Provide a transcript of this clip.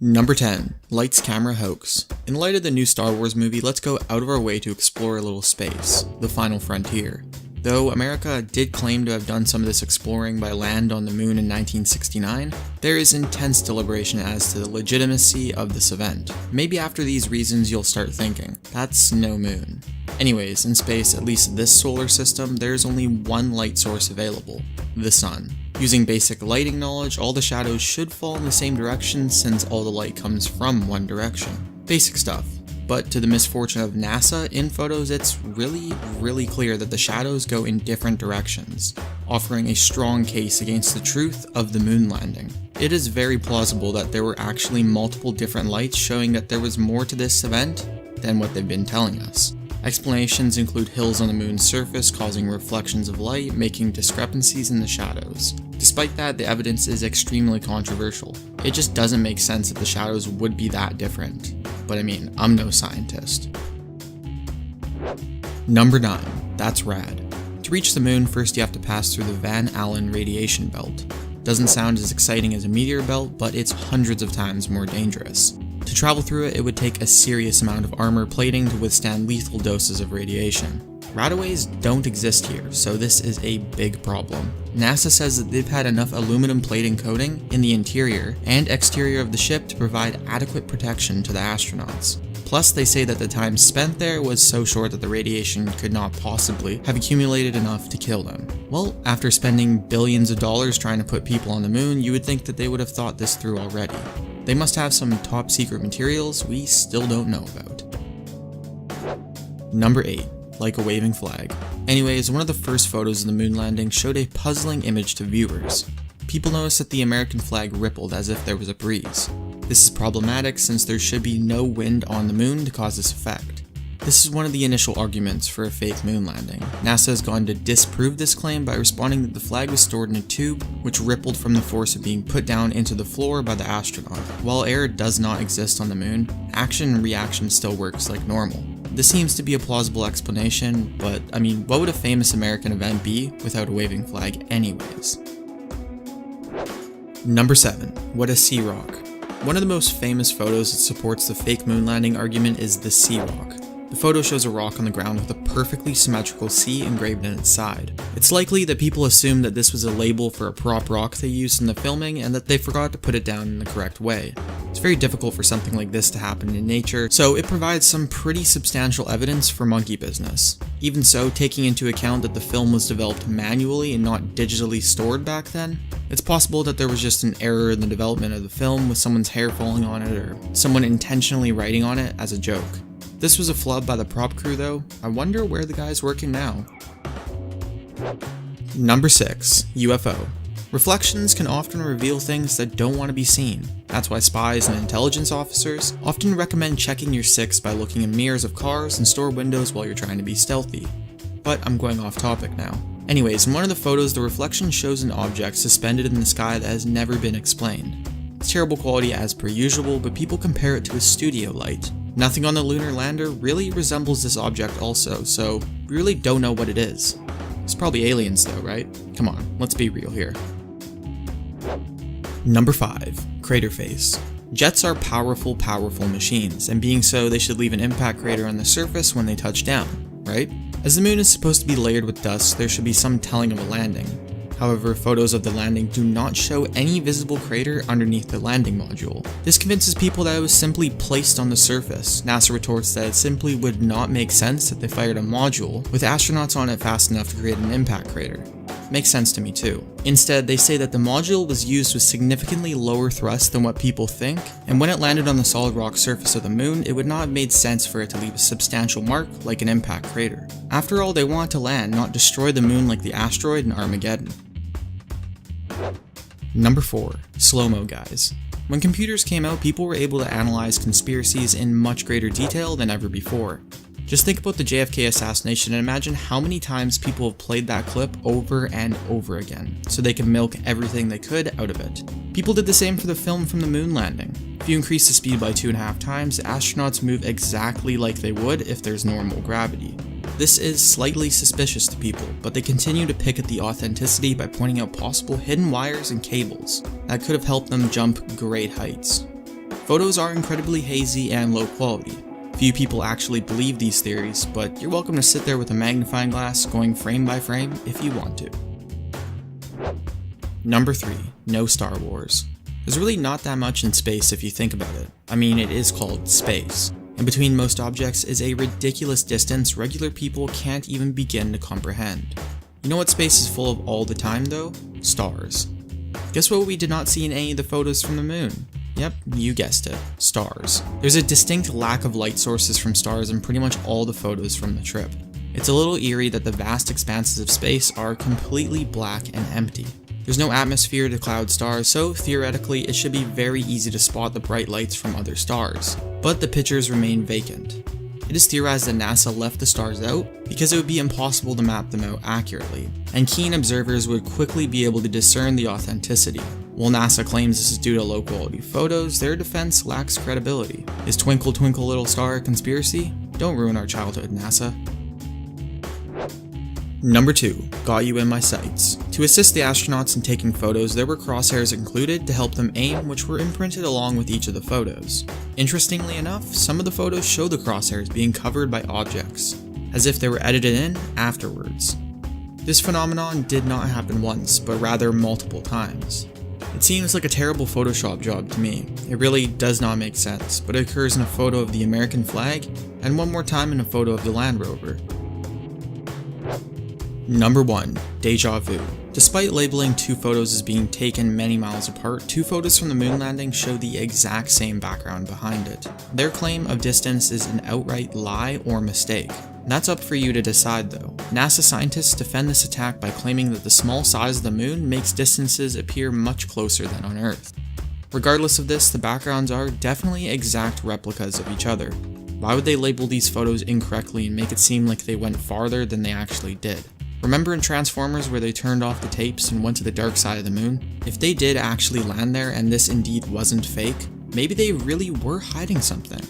Number 10. Lights Camera Hoax. In light of the new Star Wars movie, let's go out of our way to explore a little space, the final frontier. Though America did claim to have done some of this exploring by land on the moon in 1969, there is intense deliberation as to the legitimacy of this event. Maybe after these reasons you'll start thinking, that's no moon. Anyways, in space, at least this solar system, there is only one light source available, the sun. Using basic lighting knowledge, all the shadows should fall in the same direction since all the light comes from one direction. Basic stuff. But to the misfortune of NASA, in photos it's really clear that the shadows go in different directions, offering a strong case against the truth of the moon landing. It is very plausible that there were actually multiple different lights showing that there was more to this event than what they've been telling us. Explanations include hills on the moon's surface causing reflections of light, making discrepancies in the shadows. Despite that, the evidence is extremely controversial. It just doesn't make sense that the shadows would be that different. But I mean, I'm no scientist. Number 9. That's rad. To reach the moon, first you have to pass through the Van Allen radiation belt. Doesn't sound as exciting as a meteor belt, but it's hundreds of times more dangerous. To travel through it, it would take a serious amount of armor plating to withstand lethal doses of radiation. Radaways don't exist here, so this is a big problem. NASA says that they've had enough aluminum plating coating in the interior and exterior of the ship to provide adequate protection to the astronauts. Plus, they say that the time spent there was so short that the radiation could not possibly have accumulated enough to kill them. Well, after spending billions of dollars trying to put people on the moon, you would think that they would have thought this through already. They must have some top secret materials we still don't know about. Number 8. Like a waving flag. Anyways, one of the first photos of the moon landing showed a puzzling image to viewers. People noticed that the American flag rippled as if there was a breeze. This is problematic since there should be no wind on the moon to cause this effect. This is one of the initial arguments for a fake moon landing. NASA has gone to disprove this claim by responding that the flag was stored in a tube which rippled from the force of being put down into the floor by the astronaut. While air does not exist on the moon, action and reaction still works like normal. This seems to be a plausible explanation, but I mean, what would a famous American event be without a waving flag anyways? Number 7. What a sea rock. One of the most famous photos that supports the fake moon landing argument is the sea rock. The photo shows a rock on the ground with a perfectly symmetrical sea engraved in its side. It's likely that people assumed that this was a label for a prop rock they used in the filming and that they forgot to put it down in the correct way. It's very difficult for something like this to happen in nature, so it provides some pretty substantial evidence for monkey business. Even so, taking into account that the film was developed manually and not digitally stored back then, it's possible that there was just an error in the development of the film with someone's hair falling on it or someone intentionally writing on it as a joke. This was a flub by the prop crew though. I wonder where the guy's working now. Number 6. UFO. Reflections can often reveal things that don't want to be seen. That's why spies and intelligence officers often recommend checking your 6 by looking in mirrors of cars and store windows while you're trying to be stealthy. But I'm going off topic now. Anyways, in one of the photos, the reflection shows an object suspended in the sky that has never been explained. It's terrible quality as per usual, but people compare it to a studio light. Nothing on the lunar lander really resembles this object also, so we really don't know what it is. It's probably aliens though, right? Come on, let's be real here. Number 5. Crater face. Jets are powerful machines, and being so, they should leave an impact crater on the surface when they touch down, right? As the moon is supposed to be layered with dust, there should be some telling of a landing. However, photos of the landing do not show any visible crater underneath the landing module. This convinces people that it was simply placed on the surface. NASA retorts that it simply would not make sense that they fired a module with astronauts on it fast enough to create an impact crater. Makes sense to me too. Instead, they say that the module was used with significantly lower thrust than what people think, and when it landed on the solid rock surface of the moon, it would not have made sense for it to leave a substantial mark like an impact crater. After all, they want to land, not destroy the moon like the asteroid in Armageddon. Number 4. Slow-mo guys. When computers came out, people were able to analyze conspiracies in much greater detail than ever before. Just think about the JFK assassination and imagine how many times people have played that clip over and over again, so they can milk everything they could out of it. People did the same for the film from the moon landing. If you increase the speed by 2.5 times, astronauts move exactly like they would if there's normal gravity. This is slightly suspicious to people, but they continue to pick at the authenticity by pointing out possible hidden wires and cables that could have helped them jump great heights. Photos are incredibly hazy and low quality. Few people actually believe these theories, but you're welcome to sit there with a magnifying glass going frame by frame if you want to. Number 3. No Star Wars. There's really not that much in space if you think about it. I mean, it is called space. And between most objects is a ridiculous distance regular people can't even begin to comprehend. You know what space is full of all the time though? Stars. Guess what we did not see in any of the photos from the moon? Yep, you guessed it, stars. There's a distinct lack of light sources from stars in pretty much all the photos from the trip. It's a little eerie that the vast expanses of space are completely black and empty. There's no atmosphere to cloud stars, so theoretically it should be very easy to spot the bright lights from other stars. But the pictures remain vacant. It is theorized that NASA left the stars out because it would be impossible to map them out accurately, and keen observers would quickly be able to discern the authenticity. While NASA claims this is due to low quality photos, their defense lacks credibility. Is Twinkle Twinkle Little Star a conspiracy? Don't ruin our childhood, NASA. Number 2. Got you in my sights. To assist the astronauts in taking photos, there were crosshairs included to help them aim, which were imprinted along with each of the photos. Interestingly enough, some of the photos show the crosshairs being covered by objects, as if they were edited in afterwards. This phenomenon did not happen once, but rather multiple times. It seems like a terrible Photoshop job to me. It really does not make sense, but it occurs in a photo of the American flag, and one more time in a photo of the Land Rover. Number 1. Deja vu. Despite labeling two photos as being taken many miles apart, two photos from the moon landing show the exact same background behind it. Their claim of distance is an outright lie or mistake. That's up for you to decide though. NASA scientists defend this attack by claiming that the small size of the moon makes distances appear much closer than on Earth. Regardless of this, the backgrounds are definitely exact replicas of each other. Why would they label these photos incorrectly and make it seem like they went farther than they actually did? Remember in Transformers where they turned off the tapes and went to the dark side of the moon? If they did actually land there and this indeed wasn't fake, maybe they really were hiding something.